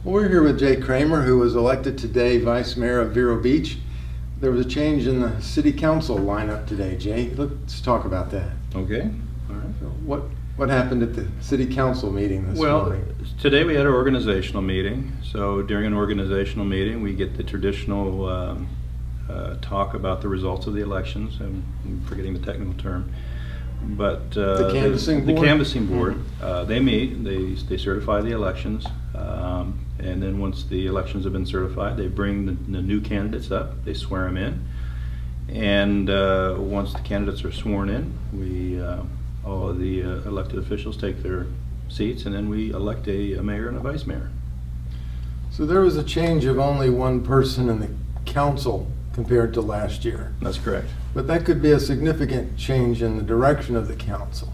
Well, we're here with Jay Kramer, who was elected today Vice Mayor of Vero Beach. There was a change in the City Council lineup today, Jay. Let's talk about that. Okay. All right. What happened at the City Council meeting this morning? Well, today we had our organizational meeting. So during an organizational meeting, we get the traditional talk about the results of the elections. I'm forgetting the technical term. But the canvassing board? The canvassing board, they meet, they certify the elections, and then once the elections have been certified, they bring the new candidates up, they swear them in, and once the candidates are sworn in, all of the elected officials take their seats, and then we elect a mayor and a vice mayor. So there was a change of only one person in the council compared to last year. That's correct. But that could be a significant change in the direction of the council.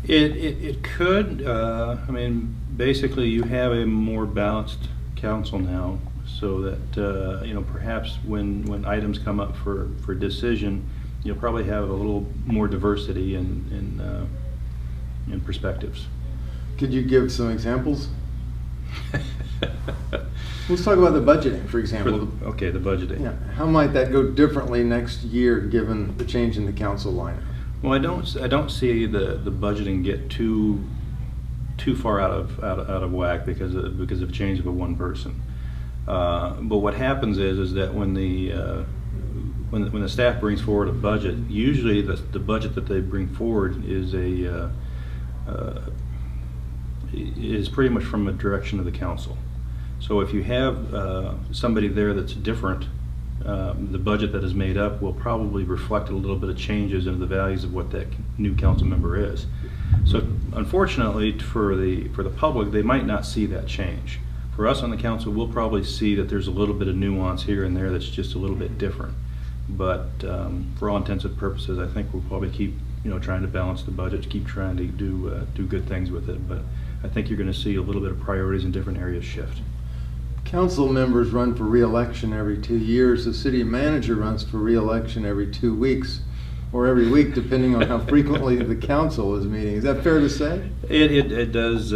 It could. I mean, basically, you have a more balanced council now, so that perhaps when items come up for decision, you'll probably have a little more diversity in perspectives. Could you give some examples? Let's talk about the budgeting, for example. Okay, the budgeting. Yeah. How might that go differently next year given the change in the council lineup? Well, I don't see the budgeting get too far out of whack because of change of one person. But what happens is that when the staff brings forward a budget, usually the budget that they bring forward is is pretty much from a direction of the council. So if you have somebody there that's different, the budget that is made up will probably reflect a little bit of changes in the values of what that new council member is. So unfortunately for the public, they might not see that change. For us on the council, we'll probably see that there's a little bit of nuance here and there that's just a little bit different. But for all intents and purposes, I think we'll probably keep trying to balance the budget, keep trying to do good things with it. But I think you're going to see a little bit of priorities in different areas shift. Council members run for re-election every 2 years. The city manager runs for re-election every 2 weeks, or every week, depending on how frequently the council is meeting. Is that fair to say? It does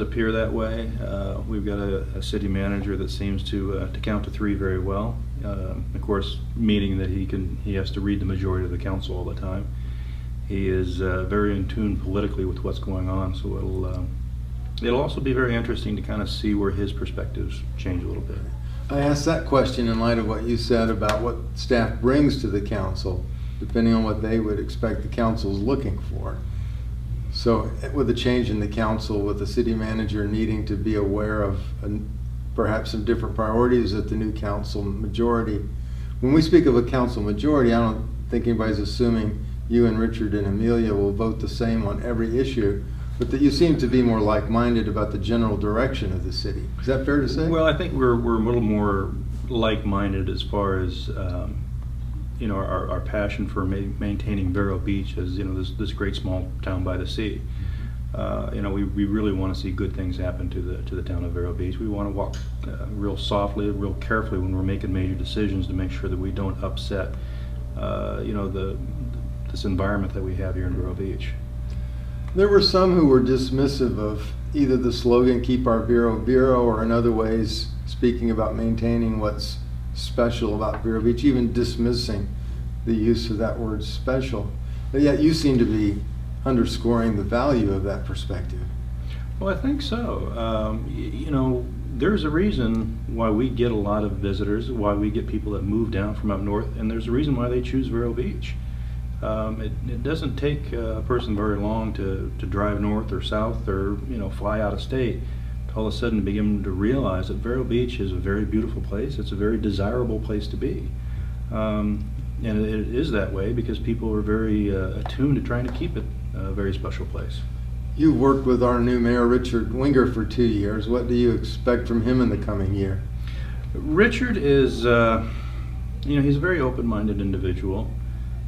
appear that way. We've got a city manager that seems to count to three very well. Of course, meaning that he has to read the majority of the council all the time. He is very in tune politically with what's going on, so it'll also be very interesting to kind of see where his perspectives change a little bit. I asked that question in light of what you said about what staff brings to the council, depending on what they would expect the council is looking for. So with a change in the council, with the city manager needing to be aware of perhaps some different priorities at the new council majority. When we speak of a council majority, I don't think anybody's assuming you and Richard and Amelia will vote the same on every issue, but that you seem to be more like-minded about the general direction of the city. Is that fair to say? Well, I think we're a little more like-minded as far as our passion for maintaining Vero Beach as this great small town by the sea. We really want to see good things happen to the town of Vero Beach. We want to walk real softly, real carefully when we're making major decisions to make sure that we don't upset this environment that we have here in Vero Beach. There were some who were dismissive of either the slogan "Keep Our Vero Vero" or in other ways speaking about maintaining what's special about Vero Beach, even dismissing the use of that word "special." But yet you seem to be underscoring the value of that perspective. Well, I think so. There's a reason why we get a lot of visitors, why we get people that move down from up north, and there's a reason why they choose Vero Beach. It doesn't take a person very long to drive north or south or fly out of state to all of a sudden begin to realize that Vero Beach is a very beautiful place. It's a very desirable place to be. And it is that way because people are very attuned to trying to keep it a very special place. You've worked with our new mayor, Richard Winger, for 2 years. What do you expect from him in the coming year? Richard is, he's a very open-minded individual.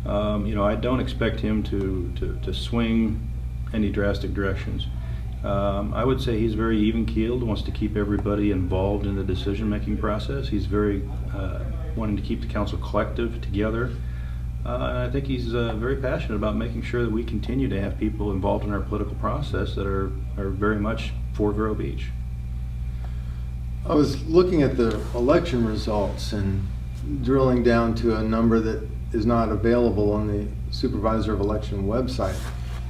I don't expect him to swing any drastic directions. I would say he's very even-keeled, wants to keep everybody involved in the decision-making process. He's very wanting to keep the council collective together. And I think he's very passionate about making sure that we continue to have people involved in our political process that are very much for Vero Beach. I was looking at the election results and drilling down to a number that is not available on the Supervisor of Election website.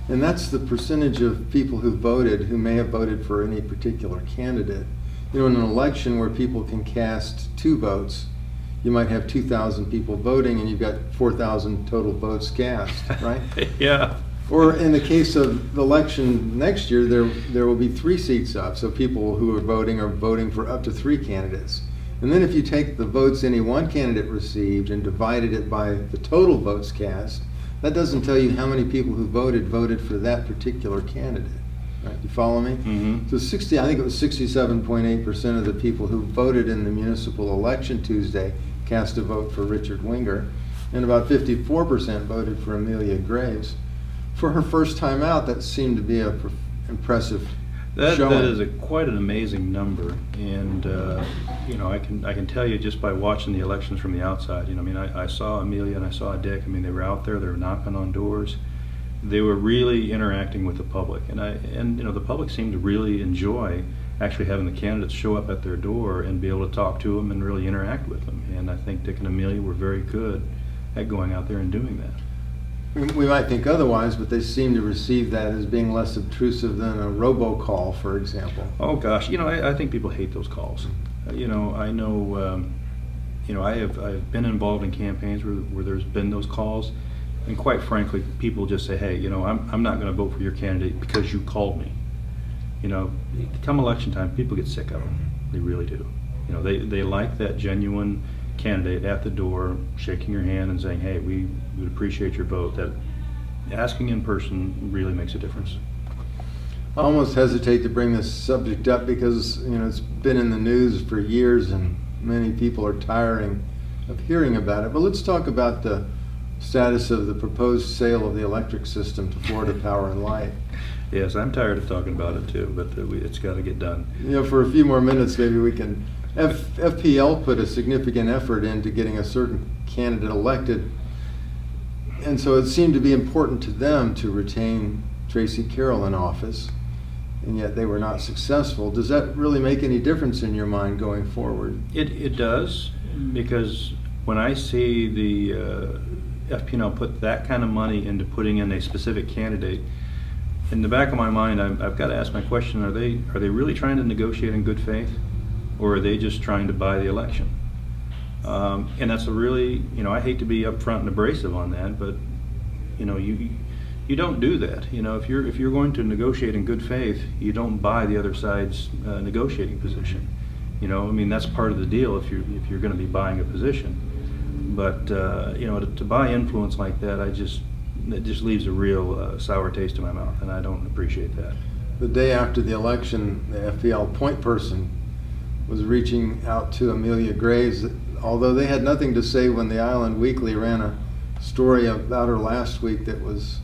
And that's the percentage of people who voted who may have voted for any particular candidate. You know, in an election where people can cast 2 votes, you might have 2,000 people voting and you've got 4,000 total votes cast, right? Yeah. Or in the case of the election next year, there will be 3 seats up, so people who are voting for up to 3 candidates. And then if you take the votes any one candidate received and divided it by the total votes cast, that doesn't tell you how many people who voted for that particular candidate. Right? You follow me? Mm-hmm. So I think it was 67.8% of the people who voted in the municipal election Tuesday cast a vote for Richard Winger, and about 54% voted for Amelia Graves. For her first time out, that seemed to be a impressive showing. That is quite an amazing number, and you know, I can tell you just by watching the elections from the outside. You know, I mean, I saw Amelia and I saw Dick. I mean, they were out there, they were knocking on doors, they were really interacting with the public, and you know, the public seemed to really enjoy actually having the candidates show up at their door and be able to talk to them and really interact with them. And I think Dick and Amelia were very good at going out there and doing that. We might think otherwise, but they seem to receive that as being less obtrusive than a robocall, for example. Oh gosh, you know, I think people hate those calls. You know, I know, you know, I've been involved in campaigns where there's been those calls, and quite frankly, people just say, hey, you know, I'm not going to vote for your candidate because you called me. You know, come election time, people get sick of them. They really do. You know, they like that genuine candidate at the door shaking your hand and saying, hey, we would appreciate your vote. That asking in person really makes a difference. I almost hesitate to bring this subject up because, you know, it's been in the news for years and many people are tiring of hearing about it. But let's talk about the status of the proposed sale of the electric system to Florida Power and Light. Yes, I'm tired of talking about it too, but it's got to get done. You know, for a few more minutes, maybe we can. FPL put a significant effort into getting a certain candidate elected, and so it seemed to be important to them to retain Tracy Carroll in office, and yet they were not successful. Does that really make any difference in your mind going forward? It does, because when I see the FPL put that kind of money into putting in a specific candidate, in the back of my mind, I've got to ask my question: Are they really trying to negotiate in good faith, or are they just trying to buy the election? And that's a really, you know, I hate to be upfront and abrasive on that, but you know, you don't do that. You know, if you're going to negotiate in good faith, you don't buy the other side's negotiating position. You know, I mean, that's part of the deal if you're going to be buying a position. But you know, to buy influence like that, it just leaves a real sour taste in my mouth, and I don't appreciate that. The day after the election, the FPL point person was reaching out to Amelia Graves, although they had nothing to say when the Island Weekly ran a story about her last week that was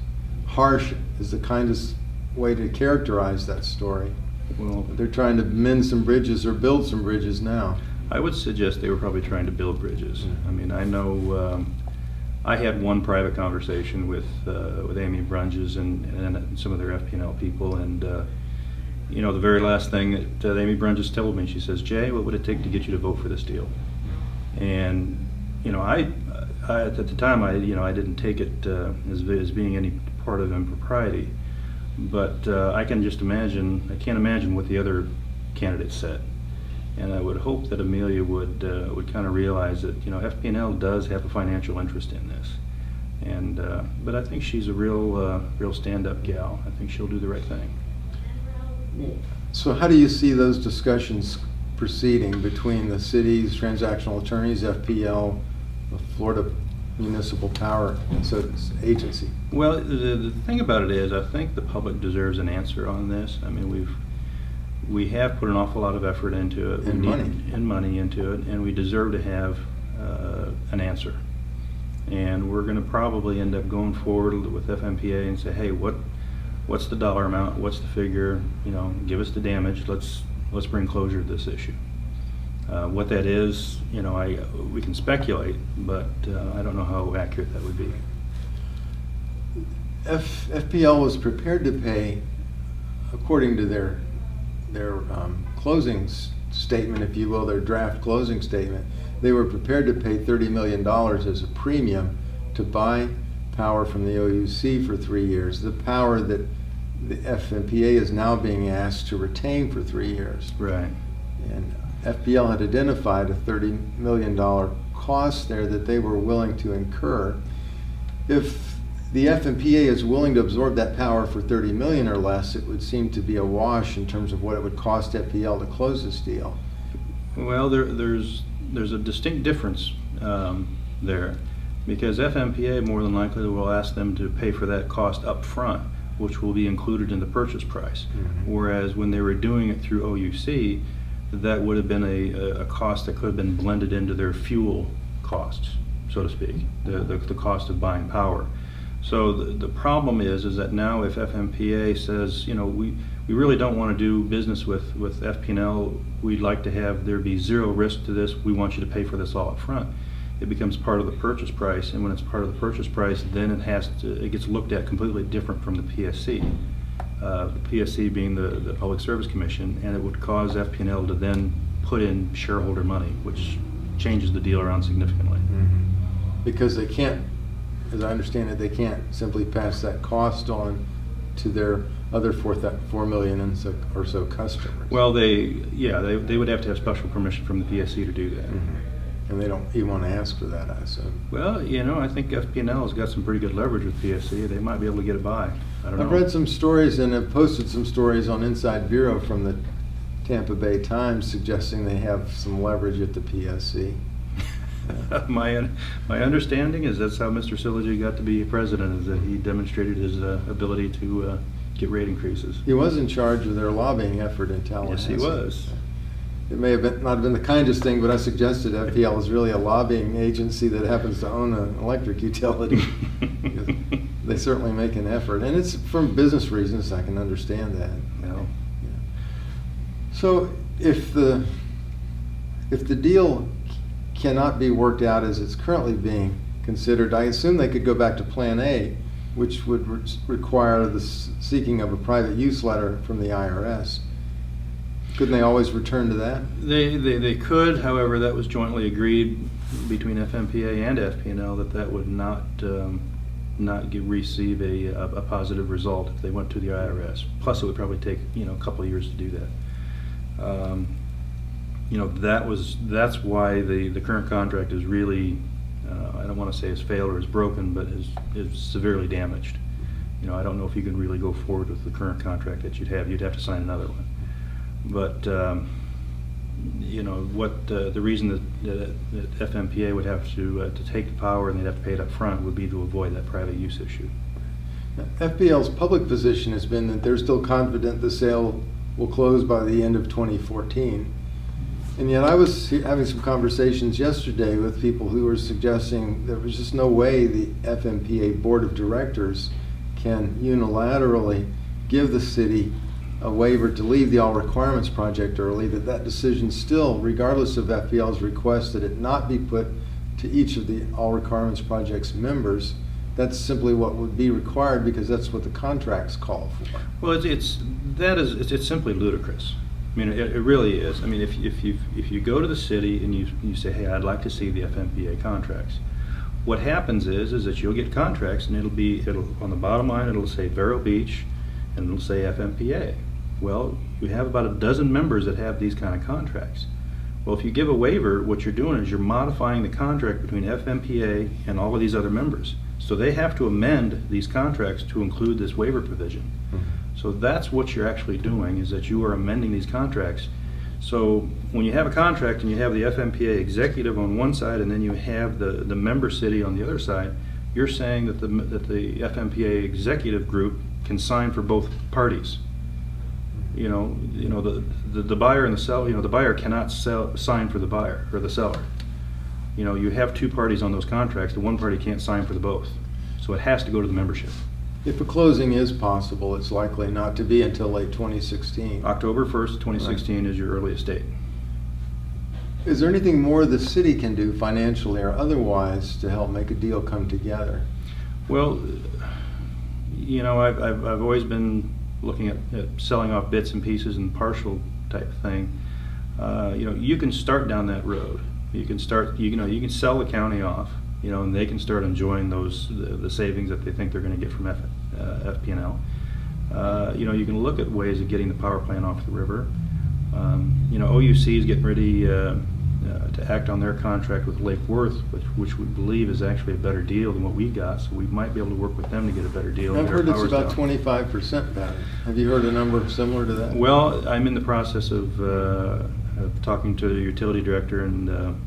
harsh, is the kindest way to characterize that story. Well, they're trying to mend some bridges or build some bridges now. I would suggest they were probably trying to build bridges. I mean, I know I had one private conversation with Amy Brunges and some of their FPL people, and you know, the very last thing that Amy Brunges told me, she says, Jay, what would it take to get you to vote for this deal? And you know, I at the time, I didn't take it as being any part of impropriety, but I can't imagine what the other candidates said. And I would hope that Amelia would kind of realize that, you know, FPL does have a financial interest in this, and but I think she's a real stand-up gal. I think she'll do the right thing. So how do you see those discussions proceeding between the city's transactional attorneys, FPL, the Florida Municipal Power Agency? Well, the thing about it is, I think the public deserves an answer on this. I mean, we have put an awful lot of effort into it, and money into it, and we deserve to have an answer. And we're going to probably end up going forward with FMPA and say, hey, what's the dollar amount? What's the figure? You know, give us the damage. Let's bring closure to this issue. What that is, you know, we can speculate, but I don't know how accurate that would be. FPL was prepared to pay, according to their closing statement, if you will, their draft closing statement, they were prepared to pay $30 million as a premium to buy power from the OUC for 3 years, the power that the FMPA is now being asked to retain for 3 years. Right. And FPL had identified a $30 million cost there that they were willing to incur. If the FMPA is willing to absorb that power for $30 million or less, it would seem to be a wash in terms of what it would cost FPL to close this deal. Well, there's a distinct difference there, because FMPA more than likely will ask them to pay for that cost up front, which will be included in the purchase price. Mm-hmm. Whereas when they were doing it through OUC, that would have been a cost that could have been blended into their fuel costs, so to speak, the cost of buying power. So the problem is that now if FMPA says, you know, we really don't want to do business with FPL, we'd like to have there be zero risk to this, we want you to pay for this all up front. It becomes part of the purchase price, and when it's part of the purchase price, then it gets looked at completely different from the PSC. The PSC being the Public Service Commission, and it would cause FPL to then put in shareholder money, which changes the deal around significantly. Mm-hmm. Because they can't, as I understand it, they can't simply pass that cost on to their other 4 million or so customers. Well, they would have to have special permission from the PSC to do that. Mm-hmm. And they don't even want to ask for that, I assume. Well, you know, I think FPL has got some pretty good leverage with PSC. They might be able to get it by. I don't know. I've read some stories and have posted some stories on Inside Bureau from the Tampa Bay Times suggesting they have some leverage at the PSC. My understanding is that's how Mr. Sillage got to be president, is that he demonstrated his ability to get rate increases. He was in charge of their lobbying effort in Tallahassee. Yes, he was. It may have not have been the kindest thing, but I suggested FPL is really a lobbying agency that happens to own an electric utility. They certainly make an effort, and it's for business reasons. I can understand that. No. Yeah. So if the deal cannot be worked out as it's currently being considered, I assume they could go back to Plan A, which would require the seeking of a private use letter from the IRS. Couldn't they always return to that? They could, however, that was jointly agreed between FMPA and FPL that would not receive a positive result if they went to the IRS. Plus, it would probably take a couple of years to do that. That's why the current contract is really, I don't want to say it's failed or is broken, but is severely damaged. I don't know if you can really go forward with the current contract that you'd have. You'd have to sign another one. But the reason that FMPA would have to take the power and they'd have to pay it up front would be to avoid that private use issue. FPL's public position has been that they're still confident the sale will close by the end of 2014. And yet I was having some conversations yesterday with people who were suggesting there was just no way the FMPA Board of Directors can unilaterally give the city a waiver to leave the All Requirements project early, that decision still, regardless of FPL's request that it not be put to each of the All Requirements project's members, that's simply what would be required because that's what the contracts call for. Well, it's simply ludicrous. I mean, it really is. I mean, if you go to the city and you say, hey, I'd like to see the FMPA contracts, what happens is that you'll get contracts and it'll on the bottom line it'll say Vero Beach and it'll say FMPA. Well, we have about a dozen members that have these kind of contracts. Well, if you give a waiver, what you're doing is you're modifying the contract between FMPA and all of these other members. So they have to amend these contracts to include this waiver provision. Mm-hmm. So that's what you're actually doing, is that you are amending these contracts. So when you have a contract and you have the FMPA executive on one side and then you have the member city on the other side, you're saying that the FMPA executive group can sign for both parties. The buyer and the seller, the buyer cannot sign for the buyer or the seller. You have two parties on those contracts, the one party can't sign for the both. So it has to go to the membership. If a closing is possible, it's likely not to be until late 2016. October 1st, 2016 Right. is your earliest date. Is there anything more the city can do financially or otherwise to help make a deal come together? Well, I've always been looking at selling off bits and pieces and partial type thing. you can start down that road. You can start, you can sell the county off, and they can start enjoying the savings that they think they're going to get from FP&L. You can look at ways of getting the power plant off the river. OUC is getting ready to act on their contract with Lake Worth, which we believe is actually a better deal than what we got. So we might be able to work with them to get a better deal. I've heard it's about 25% better. Have you heard a number similar to that? Well, I'm in the process of talking to the utility director and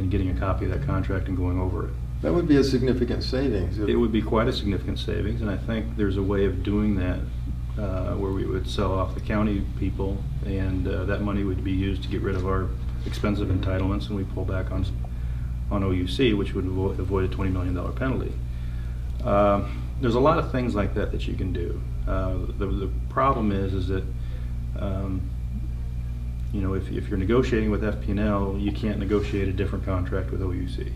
getting a copy of that contract and going over it. That would be a significant savings. It would be quite a significant savings, and I think there's a way of doing that where we would sell off the county people, and that money would be used to get rid of our expensive entitlements, and we pull back on OUC, which would avoid a $20 million penalty. There's a lot of things like that you can do. The problem is that if you're negotiating with FP&L, you can't negotiate a different contract with OUC.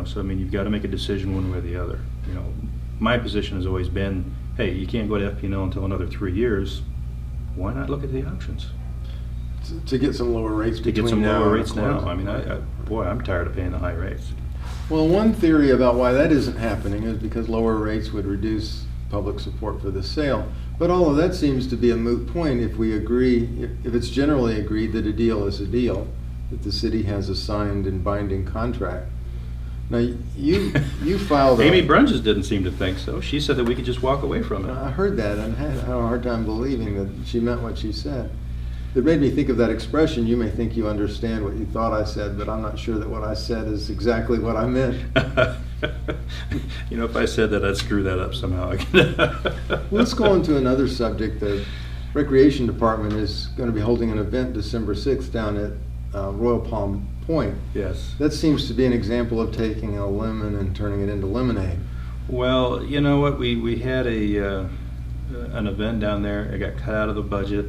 So you've got to make a decision one way or the other. My position has always been, hey, you can't go to FP&L until another 3 years. Why not look at the options? To get some lower rates To get between some now lower and rates now. I'm tired of paying the high rates. Well, one theory about why that isn't happening is because lower rates would reduce public support for the sale. But all of that seems to be a moot point if we agree, if it's generally agreed that a deal is a deal, that the city has a signed and binding contract. Now, you filed Amy Brunges didn't seem to think so. She said that we could just walk away from it. I heard that and had a hard time believing that she meant what she said. It made me think of that expression, you may think you understand what you thought I said, but I'm not sure that what I said is exactly what I meant. If I said that, I'd screw that up somehow. Let's go on to another subject. The Recreation Department is going to be holding an event December 6th down at Royal Palm Point. Yes. That seems to be an example of taking a lemon and turning it into lemonade. Well, you know what? We had an event down there. It got cut out of the budget.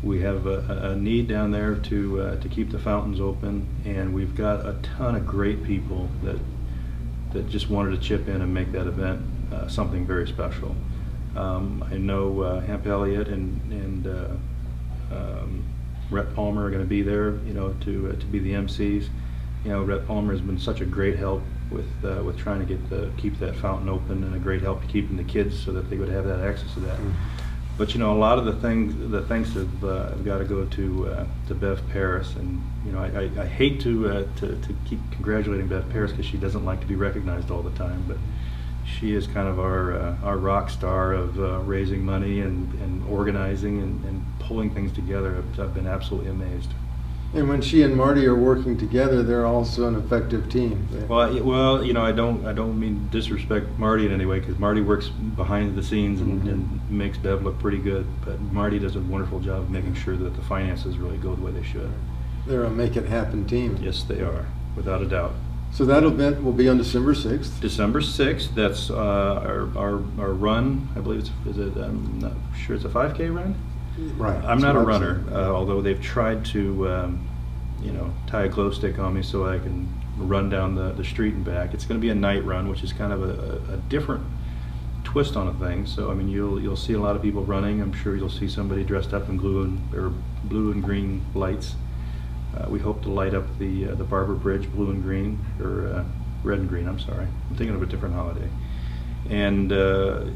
We have a need down there to keep the fountains open, and we've got a ton of great people that just wanted to chip in and make that event something very special. I know Hamp Elliott and Rhett Palmer are going to be there, to be the MCs. Rhett Palmer has been such a great help with trying to keep that fountain open, and a great help to keeping the kids so that they would have that access to that. But a lot of the thanks have got to go to Bev Paris, and I hate to keep congratulating Bev Paris because she doesn't like to be recognized all the time, but she is kind of our rock star of raising money and organizing and pulling things together. I've been absolutely amazed. And when she and Marty are working together, they're also an effective team. Well, I don't mean to disrespect Marty in any way, because Marty works behind the scenes and makes Bev look pretty good. But Marty does a wonderful job of making sure that the finances really go the way they should. They're a make it happen team. Yes, they are, without a doubt. So that event will be on December 6th. December 6th. That's our run. I believe I'm not sure it's a 5K run. Right. I'm not a runner, although they've tried to, tie a glow stick on me so I can run down the street and back. It's going to be a night run, which is kind of a different twist on a thing. So you'll see a lot of people running. I'm sure you'll see somebody dressed up in blue and green lights. We hope to light up the Barber Bridge blue and green, or red and green. I'm sorry. I'm thinking of a different holiday. And the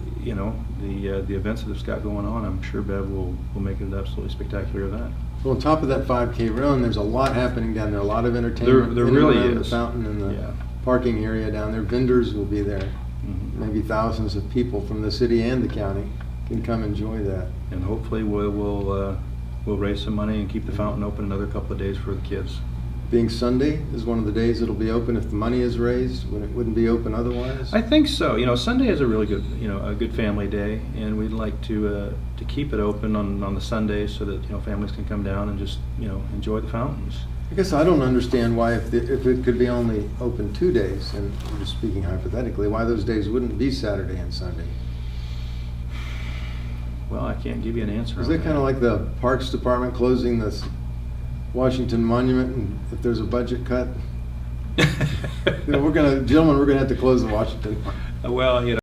events that it's got going on, I'm sure Bev will make it an absolutely spectacular event. Well, on top of that 5K run, there's a lot happening down there. A lot of entertainment. There really around is. The fountain and the parking area down there. Vendors will be there. Mm-hmm. Maybe thousands of people from the city and the county can come enjoy that. And hopefully we'll raise some money and keep the fountain open another couple of days for the kids. Being Sunday is one of the days it'll be open if the money is raised, when it wouldn't be open otherwise? I think so. Sunday is a really good, a good family day, and we'd like to keep it open on the Sundays so that families can come down and just enjoy the fountains. I guess I don't understand why, if it could be only open 2 days, and I'm just speaking hypothetically, why those days wouldn't be Saturday and Sunday. Well, I can't give you an answer. Is that kind of like the Parks Department closing the Washington Monument, and if there's a budget cut, we're gonna have to close the Washington Monument. Well,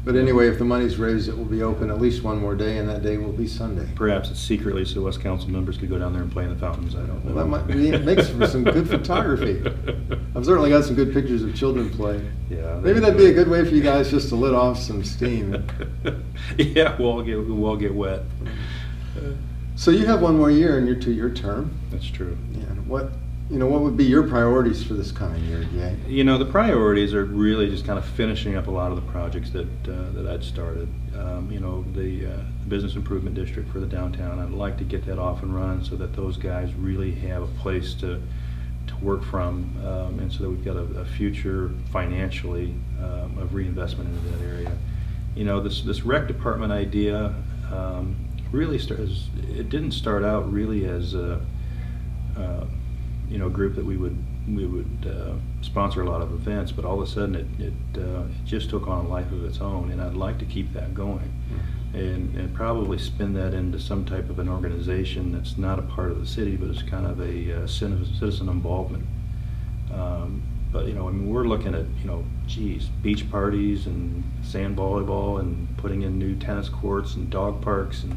But anyway, if the money's raised, it will be open at least one more day, and that day will be Sunday. Perhaps it's secretly so us council members could go down there and play in the fountains, I don't know. Well, that might be, it makes for some good photography. I've certainly got some good pictures of children play. Yeah. Maybe that'd be a good way for you guys just to let off some steam. Yeah, we'll all get wet. So you have one more year in your 2-year term. That's true. And what would be your priorities for this coming year, Jay? The priorities are really just kind of finishing up a lot of the projects that I'd started. The business improvement district for the downtown, I'd like to get that off and running so that those guys really have a place to work from, and so that we've got a future financially of reinvestment into that area. This rec department idea really it didn't start out really as a group that we would sponsor a lot of events, but all of a sudden it just took on a life of its own, and I'd like to keep that going, and probably spin that into some type of an organization that's not a part of the city, but it's kind of a citizen involvement. But we're looking at beach parties and sand volleyball and putting in new tennis courts and dog parks, and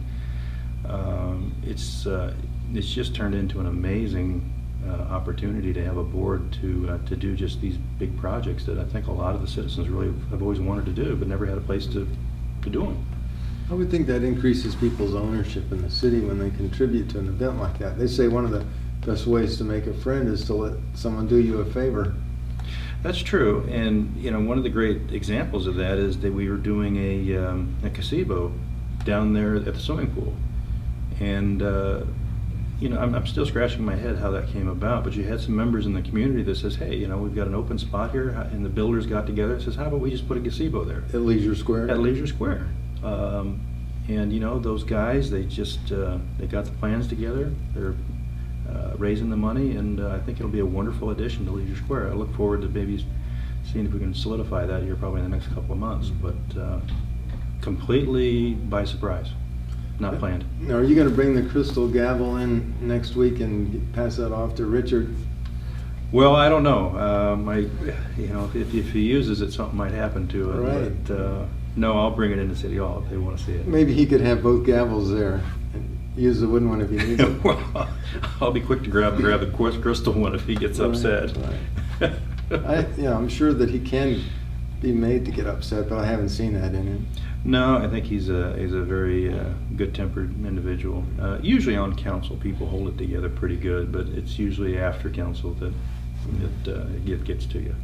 it's just turned into an amazing opportunity to have a board to do just these big projects that I think a lot of the citizens really have always wanted to do, but never had a place to do them. I would think that increases people's ownership in the city when they contribute to an event like that. They say one of the best ways to make a friend is to let someone do you a favor. That's true, and one of the great examples of that is that we were doing a gazebo down there at the swimming pool, and I'm still scratching my head how that came about, but you had some members in the community that says, hey, we've got an open spot here, and the builders got together and says, how about we just put a gazebo there? At Leisure Square? At Leisure Square. And those guys, they just, they got the plans together, they're raising the money, and I think it'll be a wonderful addition to Leisure Square. I look forward to maybe seeing if we can solidify that here probably in the next couple of months, but completely by surprise. Not planned. Now, are you going to bring the crystal gavel in next week and pass that off to Richard? Well, I don't know. If he uses it, something might happen to it. Right. But no, I'll bring it into City Hall if they want to see it. Maybe he could have both gavels there and use the wooden one if he needs it. Well, I'll be quick to grab the crystal one if he gets upset. Right. I'm sure that he can be made to get upset, but I haven't seen that in him. No, I think he's a very good-tempered individual. Usually on council, people hold it together pretty good, but it's usually after council that it gets to you.